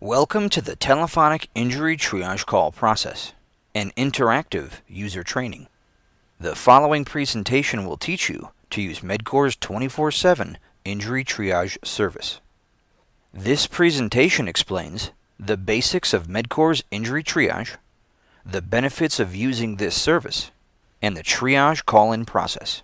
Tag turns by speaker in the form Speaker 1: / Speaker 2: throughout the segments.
Speaker 1: Welcome to the telephonic injury triage call process, an interactive user training. The following presentation will teach you to use Medcor's 24/7 injury triage service. This presentation explains the basics of Medcor's injury triage, the benefits of using this service, and the triage call-in process.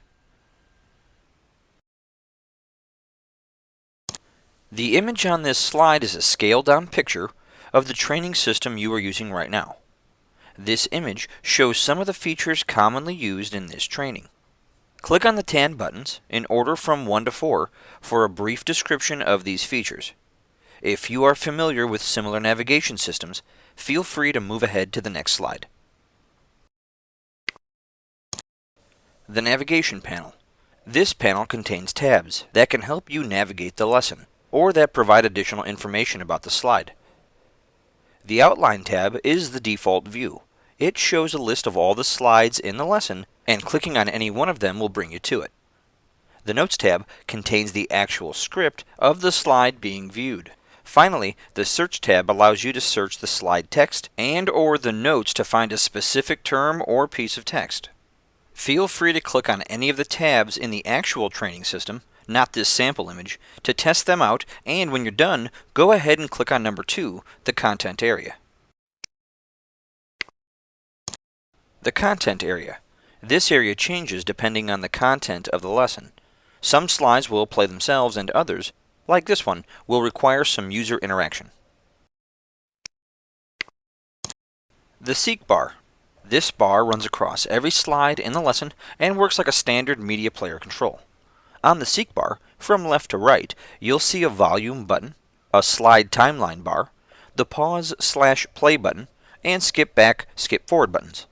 Speaker 1: The image on this slide is a scaled-down picture of the training system you are using right now. This image shows some of the features commonly used in this training. Click on the tan buttons in order from 1 to 4 for a brief description of these features. If you are familiar with similar navigation systems, feel free to move ahead to the next slide. The navigation panel. This panel contains tabs that can help you navigate the lesson, or that provide additional information about the slide. The Outline tab is the default view. It shows a list of all the slides in the lesson, and clicking on any one of them will bring you to it. The Notes tab contains the actual script of the slide being viewed. Finally, the Search tab allows you to search the slide text and/or the notes to find a specific term or piece of text. Feel free to click on any of the tabs in the actual training system, not this sample image, to test them out, and when you're done, go ahead and click on number 2, the Content area. The Content area. This area changes depending on the content of the lesson. Some slides will play themselves and others, like this one, will require some user interaction. The Seek bar. This bar runs across every slide in the lesson and works like a standard media player control. On the Seek bar, from left to right, you'll see a volume button, a slide timeline bar, the pause/play button, and skip back, skip forward buttons.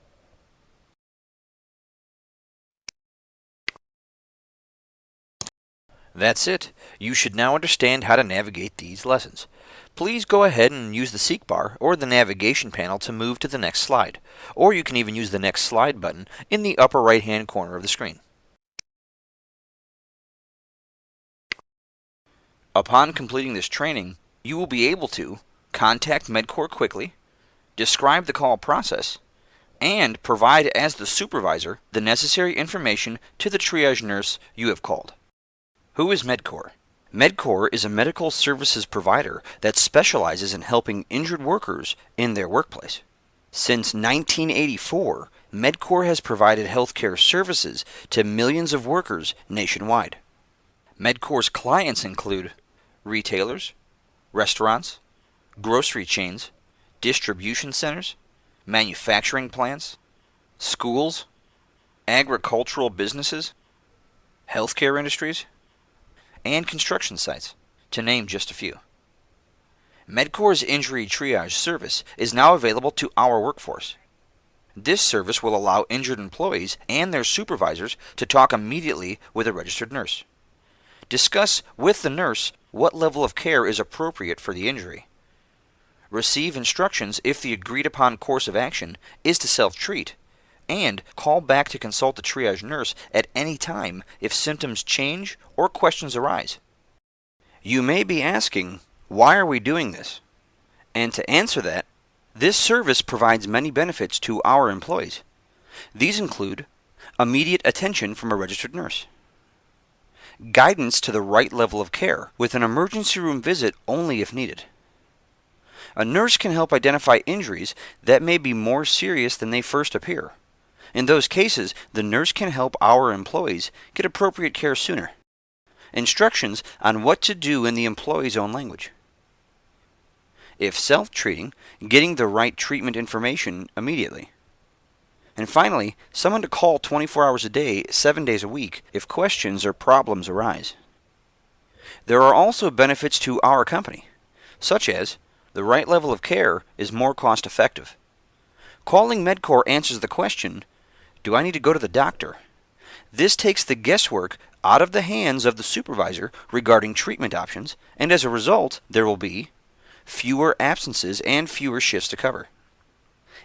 Speaker 1: That's it. You should now understand how to navigate these lessons. Please go ahead and use the Seek bar or the navigation panel to move to the next slide, or you can even use the Next Slide button in the upper right-hand corner of the screen. Upon completing this training, you will be able to contact Medcor quickly, describe the call process, and provide as the supervisor the necessary information to the triage nurse you have called. Who is Medcor? Medcor is a medical services provider that specializes in helping injured workers in their workplace. Since 1984, Medcor has provided healthcare services to millions of workers nationwide. Medcor's clients include retailers, restaurants, grocery chains, distribution centers, manufacturing plants, schools, agricultural businesses, healthcare industries, and construction sites, to name just a few. Medcor's injury triage service is now available to our workforce. This service will allow injured employees and their supervisors to talk immediately with a registered nurse. Discuss with the nurse what level of care is appropriate for the injury. Receive instructions if the agreed upon course of action is to self-treat, and call back to consult the triage nurse at any time if symptoms change or questions arise. You may be asking, why are we doing this? And to answer that, this service provides many benefits to our employees. These include immediate attention from a registered nurse, guidance to the right level of care with an emergency room visit only if needed. A nurse can help identify injuries that may be more serious than they first appear. In those cases, the nurse can help our employees get appropriate care sooner. Instructions on what to do in the employee's own language. If self-treating, getting the right treatment information immediately. And finally, someone to call 24 hours a day, 7 days a week, if questions or problems arise. There are also benefits to our company, such as the right level of care is more cost-effective. Calling Medcor answers the question, do I need to go to the doctor? This takes the guesswork out of the hands of the supervisor regarding treatment options, and as a result, there will be fewer absences and fewer shifts to cover.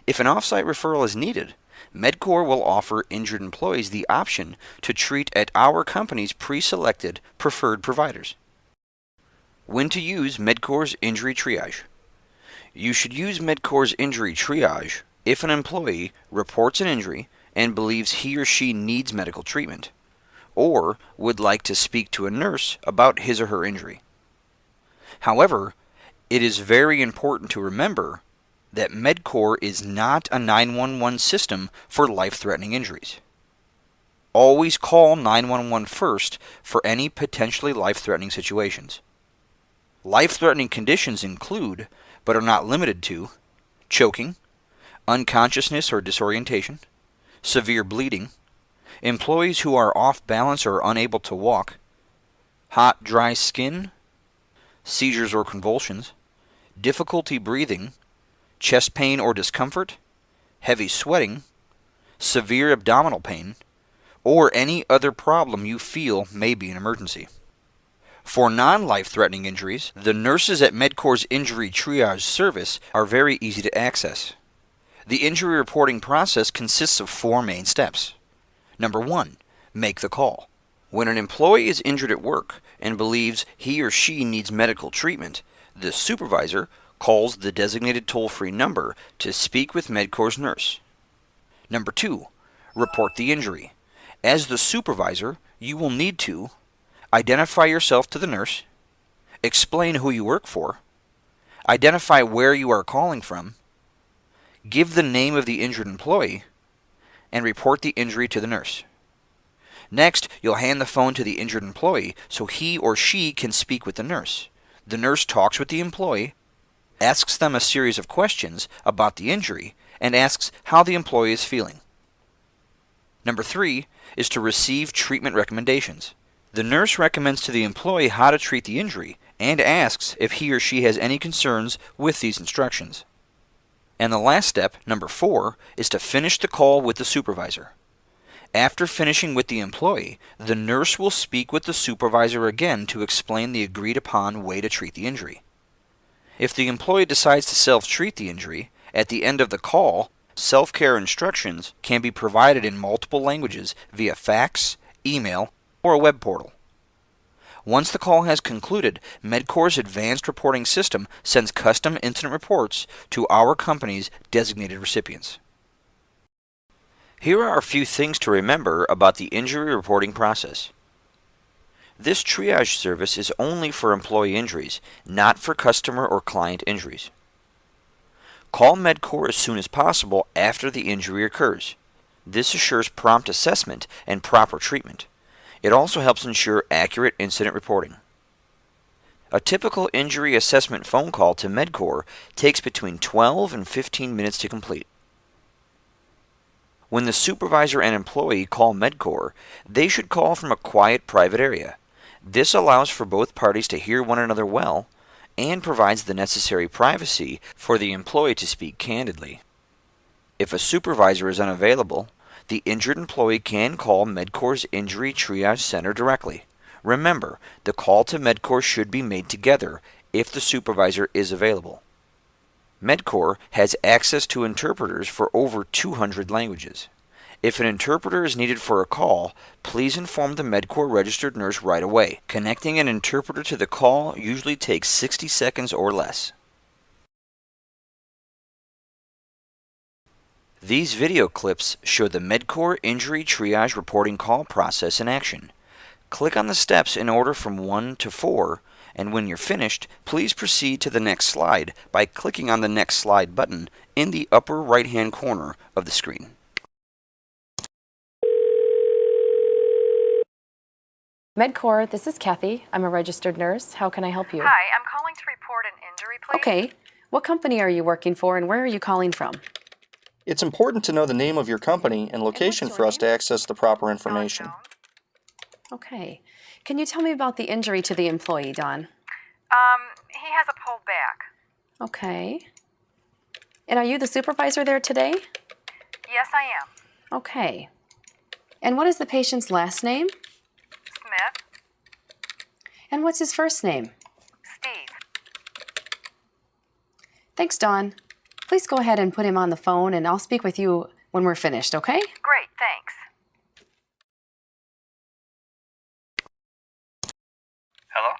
Speaker 1: If an off-site referral is needed, Medcor will offer injured employees the option to treat at our company's pre-selected preferred providers. When to use Medcor's injury triage. You should use Medcor's injury triage if an employee reports an injury and believes he or she needs medical treatment, or would like to speak to a nurse about his or her injury. However, it is very important to remember that Medcor is not a 911 system for life-threatening injuries. Always call 911 first for any potentially life-threatening situations. Life-threatening conditions include, but are not limited to, choking, unconsciousness or disorientation, severe bleeding, employees who are off balance or unable to walk, hot, dry skin, seizures or convulsions, difficulty breathing, chest pain or discomfort, heavy sweating, severe abdominal pain, or any other problem you feel may be an emergency. For non-life-threatening injuries, the nurses at Medcor's injury triage service are very easy to access. The injury reporting process consists of 4 main steps. Number 1, make the call. When an employee is injured at work and believes he or she needs medical treatment, the supervisor calls the designated toll-free number to speak with Medcor's nurse. Number 2, report the injury. As the supervisor, you will need to identify yourself to the nurse, explain who you work for, identify where you are calling from, give the name of the injured employee, and report the injury to the nurse. Next, you'll hand the phone to the injured employee so he or she can speak with the nurse. The nurse talks with the employee, asks them a series of questions about the injury, and asks how the employee is feeling. Number 3 is to receive treatment recommendations. The nurse recommends to the employee how to treat the injury and asks if he or she has any concerns with these instructions. And the last step, number 4, is to finish the call with the supervisor. After finishing with the employee, the nurse will speak with the supervisor again to explain the agreed upon way to treat the injury. If the employee decides to self-treat the injury, at the end of the call, self-care instructions can be provided in multiple languages via fax, email, or a web portal. Once the call has concluded, Medcor's advanced reporting system sends custom incident reports to our company's designated recipients. Here are a few things to remember about the injury reporting process. This triage service is only for employee injuries, not for customer or client injuries. Call Medcor as soon as possible after the injury occurs. This assures prompt assessment and proper treatment. It also helps ensure accurate incident reporting. A typical injury assessment phone call to Medcor takes between 12 and 15 minutes to complete. When the supervisor and employee call Medcor, they should call from a quiet, private area. This allows for both parties to hear one another well and provides the necessary privacy for the employee to speak candidly. If a supervisor is unavailable, the injured employee can call Medcor's Injury Triage Center directly. Remember, the call to Medcor should be made together if the supervisor is available. Medcor has access to interpreters for over 200 languages. If an interpreter is needed for a call, please inform the Medcor registered nurse right away. Connecting an interpreter to the call usually takes 60 seconds or less. These video clips show the Medcor Injury Triage reporting call process in action. Click on the steps in order from 1 to 4, and when you're finished, please proceed to the next slide by clicking on the Next Slide button in the upper right-hand corner of the screen.
Speaker 2: Medcor, this is Kathy. I'm a registered nurse. How can I help you?
Speaker 3: Hi, I'm calling to report an injury, please.
Speaker 2: Okay. What company are you working for and where are you calling from?
Speaker 4: It's important to know the name of your company and location for us to access the proper information.
Speaker 2: Okay. Can you tell me about the injury to the employee, Don?
Speaker 3: He has a pulled back.
Speaker 2: Okay. And are you the supervisor there today?
Speaker 3: Yes, I am.
Speaker 2: Okay. And what is the patient's last name?
Speaker 3: Smith.
Speaker 2: And what's his first name?
Speaker 3: Steve.
Speaker 2: Thanks, Dawn. Please go ahead and put him on the phone, and I'll speak with you when we're finished, okay?
Speaker 3: Great, thanks.
Speaker 1: Hello?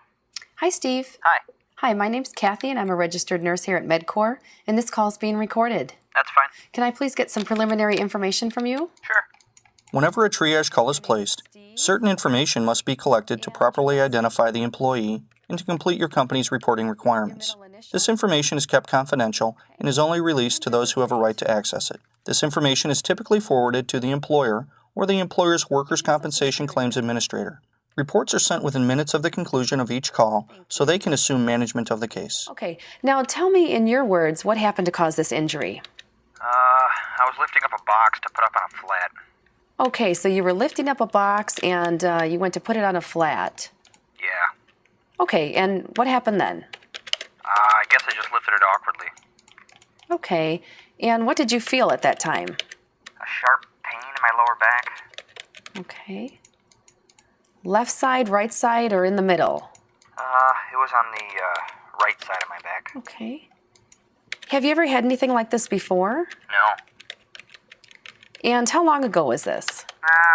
Speaker 2: Hi, Steve.
Speaker 1: Hi.
Speaker 2: Hi, my name's Kathy, and I'm a registered nurse here at Medcor, and this call is being recorded.
Speaker 1: That's fine.
Speaker 2: Can I please get some preliminary information from you?
Speaker 1: Sure.
Speaker 4: Whenever a triage call is placed, certain information must be collected to properly identify the employee and to complete your company's reporting requirements. This information is kept confidential and is only released to those who have a right to access it. This information is typically forwarded to the employer or the employer's workers' compensation claims administrator. Reports are sent within minutes of the conclusion of each call so they can assume management of the case.
Speaker 2: Okay, now tell me in your words what happened to cause this injury.
Speaker 1: I was lifting up a box to put up on a flat.
Speaker 2: Okay, so you were lifting up a box and you went to put it on a flat.
Speaker 1: Yeah.
Speaker 2: Okay, and what happened then?
Speaker 1: I guess I just lifted it awkwardly.
Speaker 2: Okay, and what did you feel at that time?
Speaker 1: A sharp pain in my lower back.
Speaker 2: Okay. Left side, right side, or in the middle?
Speaker 1: It was on the right side of my back.
Speaker 2: Okay. Have you ever had anything like this before?
Speaker 1: No.
Speaker 2: And how long ago was this?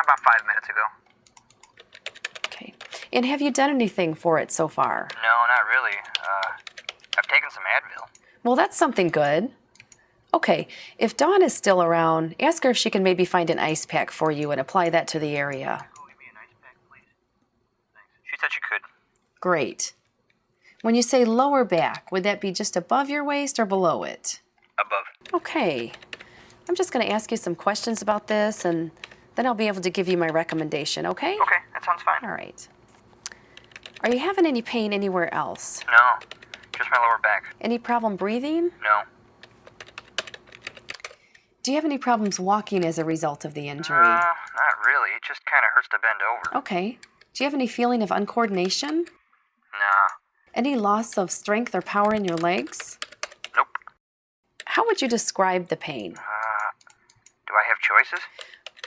Speaker 1: About 5 minutes ago.
Speaker 2: Okay. And have you done anything for it so far?
Speaker 1: No, not really. I've taken some Advil.
Speaker 2: Well, that's something good. Okay, if Dawn is still around, ask her if she can maybe find an ice pack for you and apply that to the area.
Speaker 1: Give me an ice pack, please. Thanks. She said she could.
Speaker 2: Great. When you say lower back, would that be just above your waist or below it?
Speaker 1: Above.
Speaker 2: Okay. I'm just going to ask you some questions about this, and then I'll be able to give you my recommendation, okay?
Speaker 1: Okay, that sounds fine.
Speaker 2: All right. Are you having any pain anywhere else?
Speaker 1: No, just my lower back.
Speaker 2: Any problem breathing?
Speaker 1: No.
Speaker 2: Do you have any problems walking as a result of the injury?
Speaker 1: Not really. It just kind of hurts to bend over.
Speaker 2: Okay. Do you have any feeling of uncoordination?
Speaker 1: Nah.
Speaker 2: Any loss of strength or power in your legs?
Speaker 1: Nope.
Speaker 2: How would you describe the pain?
Speaker 1: Do I have choices?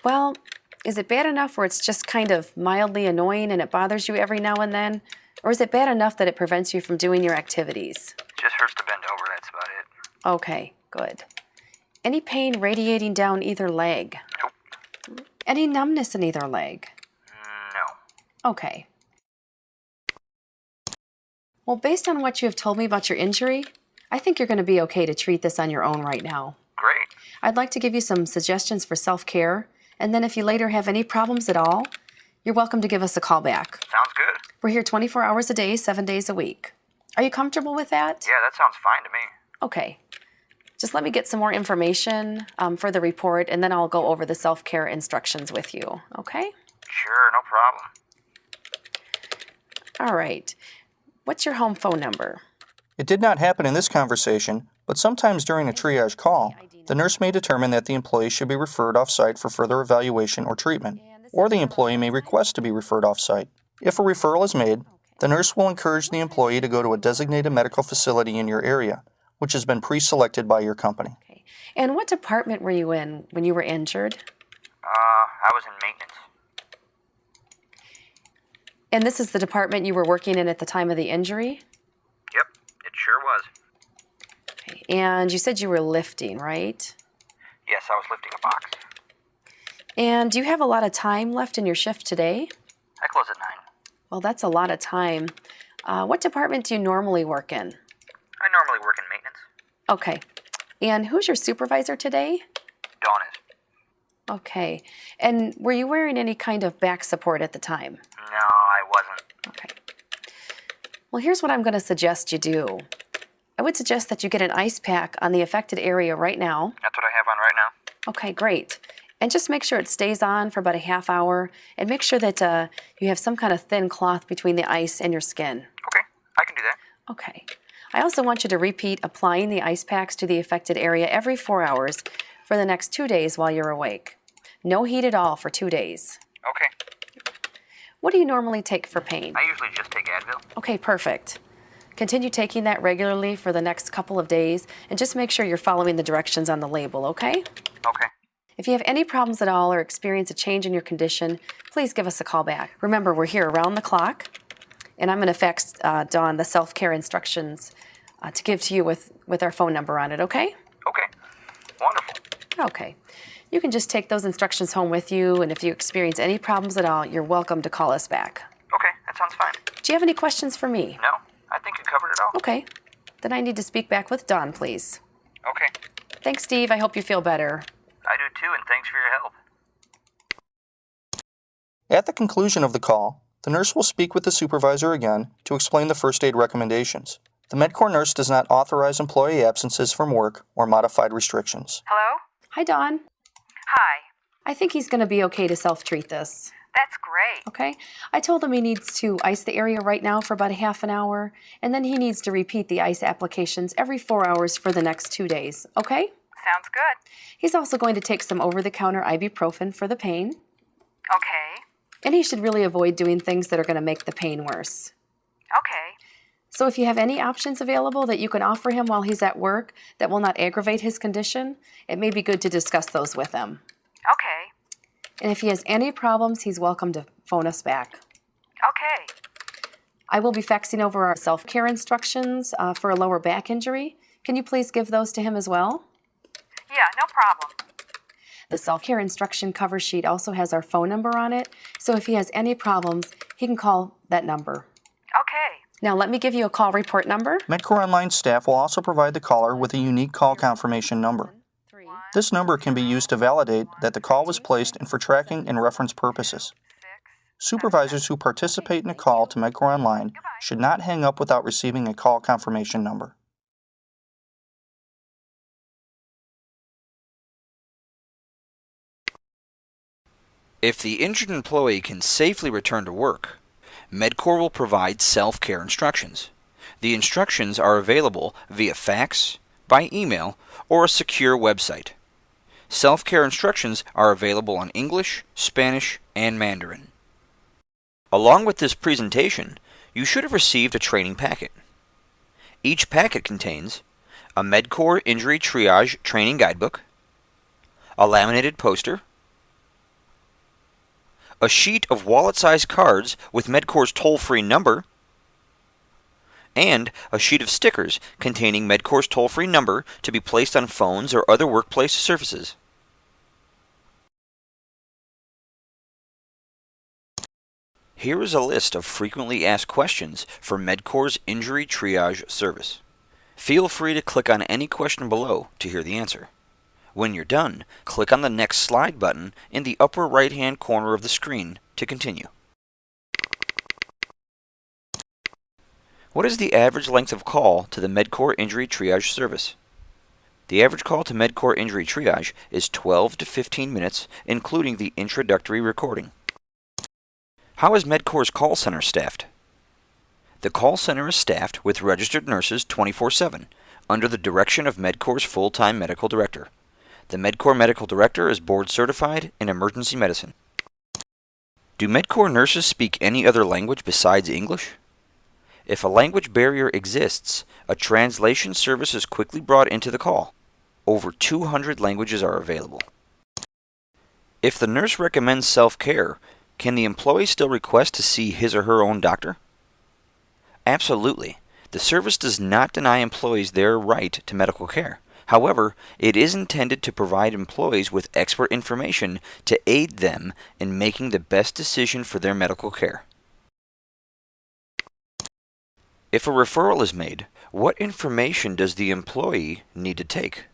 Speaker 2: Well, is it bad enough where it's just kind of mildly annoying and it bothers you every now and then? Or is it bad enough that it prevents you from doing your activities?
Speaker 1: Just hurts to bend over, that's about it.
Speaker 2: Okay, good. Any pain radiating down either leg?
Speaker 1: Nope.
Speaker 2: Any numbness in either leg?
Speaker 1: No.
Speaker 2: Okay. Well, based on what you have told me about your injury, I think you're going to be okay to treat this on your own right now.
Speaker 1: Great.
Speaker 2: I'd like to give you some suggestions for self-care, and then if you later have any problems at all, you're welcome to give us a call back.
Speaker 1: Sounds good.
Speaker 2: We're here 24 hours a day, 7 days a week. Are you comfortable with that?
Speaker 1: Yeah, that sounds fine to me.
Speaker 2: Okay. Just let me get some more information for the report, and then I'll go over the self-care instructions with you, okay?
Speaker 1: Sure, no problem.
Speaker 2: All right. What's your home phone number?
Speaker 4: It did not happen in this conversation, but sometimes during a triage call, the nurse may determine that the employee should be referred off-site for further evaluation or treatment, or the employee may request to be referred off-site. If a referral is made, the nurse will encourage the employee to go to a designated medical facility in your area, which has been pre-selected by your company.
Speaker 2: Okay. And what department were you in when you were injured?
Speaker 1: I was in maintenance.
Speaker 2: And this is the department you were working in at the time of the injury?
Speaker 1: Yep, it sure was.
Speaker 2: Okay. And you said you were lifting, right?
Speaker 1: Yes, I was lifting a box.
Speaker 2: And do you have a lot of time left in your shift today?
Speaker 1: I close at 9.
Speaker 2: Well, that's a lot of time. What department do you normally work in?
Speaker 1: I normally work in maintenance.
Speaker 2: Okay. And who's your supervisor today?
Speaker 1: Dawn is.
Speaker 2: Okay. And were you wearing any kind of back support at the time?
Speaker 1: No, I wasn't.
Speaker 2: Okay. Well, here's what I'm going to suggest you do. I would suggest that you get an ice pack on the affected area right now.
Speaker 1: That's what I have on right now.
Speaker 2: Okay, great. And just make sure it stays on for about a half hour, and make sure that you have some kind of thin cloth between the ice and your skin.
Speaker 1: Okay, I can do that.
Speaker 2: Okay. I also want you to repeat applying the ice packs to the affected area every 4 hours for the next 2 days while you're awake. No heat at all for 2 days.
Speaker 1: Okay.
Speaker 2: What do you normally take for pain?
Speaker 1: I usually just take Advil.
Speaker 2: Okay, perfect. Continue taking that regularly for the next couple of days, and just make sure you're following the directions on the label, okay?
Speaker 1: Okay.
Speaker 2: If you have any problems at all or experience a change in your condition, please give us a call back. Remember, we're here around the clock, and I'm going to fax Dawn the self-care instructions to give to you with our phone number on it, okay?
Speaker 1: Okay. Wonderful.
Speaker 2: Okay. You can just take those instructions home with you, and if you experience any problems at all, you're welcome to call us back.
Speaker 1: Okay, that sounds fine.
Speaker 2: Do you have any questions for me?
Speaker 1: No, I think you covered it all.
Speaker 2: Okay. Then I need to speak back with Dawn, please.
Speaker 1: Okay.
Speaker 2: Thanks, Steve. I hope you feel better.
Speaker 1: I do too, and thanks for your help.
Speaker 4: At the conclusion of the call, the nurse will speak with the supervisor again to explain the first aid recommendations. The Medcor nurse does not authorize employee absences from work or modified restrictions.
Speaker 3: Hello?
Speaker 2: Hi, Dawn.
Speaker 3: Hi.
Speaker 2: I think he's going to be okay to self-treat this.
Speaker 3: That's great.
Speaker 2: Okay? I told him he needs to ice the area right now for about a half an hour, and then he needs to repeat the ice applications every 4 hours for the next 2 days. Okay?
Speaker 3: Sounds good.
Speaker 2: He's also going to take some over-the-counter ibuprofen for the pain,
Speaker 3: Okay.
Speaker 2: and he should really avoid doing things that are going to make the pain worse.
Speaker 3: Okay.
Speaker 2: So if you have any options available that you can offer him while he's at work that will not aggravate his condition, it may be good to discuss those with him.
Speaker 3: Okay.
Speaker 2: And if he has any problems, he's welcome to phone us back.
Speaker 3: Okay.
Speaker 2: I will be faxing over our self-care instructions for a lower back injury. Can you please give those to him as well?
Speaker 3: Yeah, no problem.
Speaker 2: The self-care instruction cover sheet also has our phone number on it, so if he has any problems, he can call that number.
Speaker 3: Okay.
Speaker 2: Now let me give you a call report number.
Speaker 4: Medcor Online staff will also provide the caller with a unique call confirmation number. This number can be used to validate that the call was placed and for tracking and reference purposes. Supervisors who participate in a call to Medcor Online should not hang up without receiving a call confirmation number.
Speaker 1: If the injured employee can safely return to work, Medcor will provide self-care instructions. The instructions are available via fax, by email, or a secure website. Self-care instructions are available in English, Spanish, and Mandarin. Along with this presentation, you should have received a training packet. Each packet contains a Medcor Injury Triage Training Guidebook, a laminated poster, a sheet of wallet-sized cards with Medcor's toll-free number, and a sheet of stickers containing Medcor's toll-free number to be placed on phones or other workplace surfaces. Here is a list of frequently asked questions for Medcor's Injury Triage service. Feel free to click on any question below to hear the answer. When you're done, click on the Next Slide button in the upper right-hand corner of the screen to continue. What is the average length of call to the Medcor Injury Triage service? The average call to Medcor Injury Triage is 12 to 15 minutes, including the introductory recording. How is Medcor's call center staffed? The call center is staffed with registered nurses 24/7, under the direction of Medcor's full-time medical director. The Medcor medical director is board certified in emergency medicine. Do Medcor nurses speak any other language besides English? If a language barrier exists, a translation service is quickly brought into the call. Over 200 languages are available. If the nurse recommends self-care, can the employee still request to see his or her own doctor? Absolutely. The service does not deny employees their right to medical care. However, it is intended to provide employees with expert information to aid them in making the best decision for their medical care. If a referral is made, what information does the employee need to take?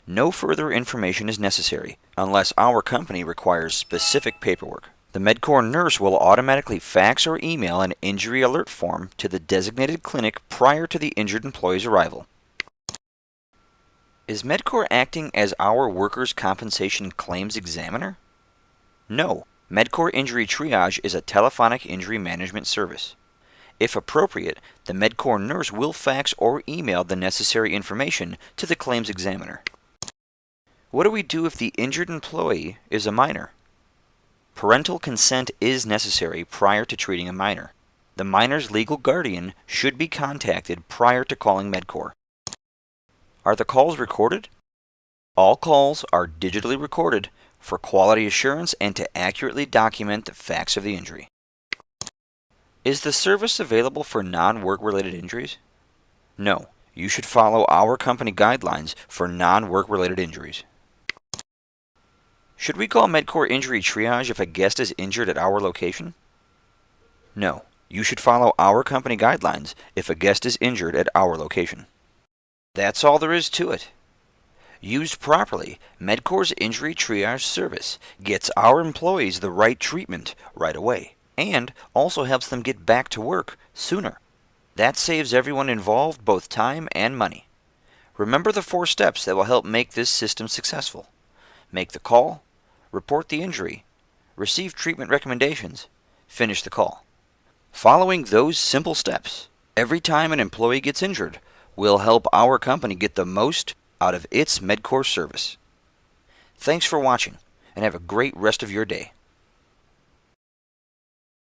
Speaker 1: No further information is necessary unless our company requires specific paperwork. The Medcor nurse will automatically fax or email an injury alert form to the designated clinic prior to the injured employee's arrival. Is Medcor acting as our workers' compensation claims examiner? No. Medcor Injury Triage is a telephonic injury management service. If appropriate, the Medcor nurse will fax or email the necessary information to the claims examiner. What do we do if the injured employee is a minor? Parental consent is necessary prior to treating a minor. The minor's legal guardian should be contacted prior to calling Medcor. Are the calls recorded? All calls are digitally recorded for quality assurance and to accurately document the facts of the injury. Is the service available for non-work-related injuries? No. You should follow our company guidelines for non-work-related injuries. Should we call Medcor Injury Triage if a guest is injured at our location? No. You should follow our company guidelines if a guest is injured at our location. That's all there is to it. Used properly, Medcor's injury triage service gets our employees the right treatment right away and also helps them get back to work sooner. That saves everyone involved both time and money. Remember the 4 steps that will help make this system successful. Make the call, report the injury, receive treatment recommendations, finish the call. Following those simple steps, every time an employee gets injured, will help our company get the most out of its Medcor service. Thanks for watching, and have a great rest of your day.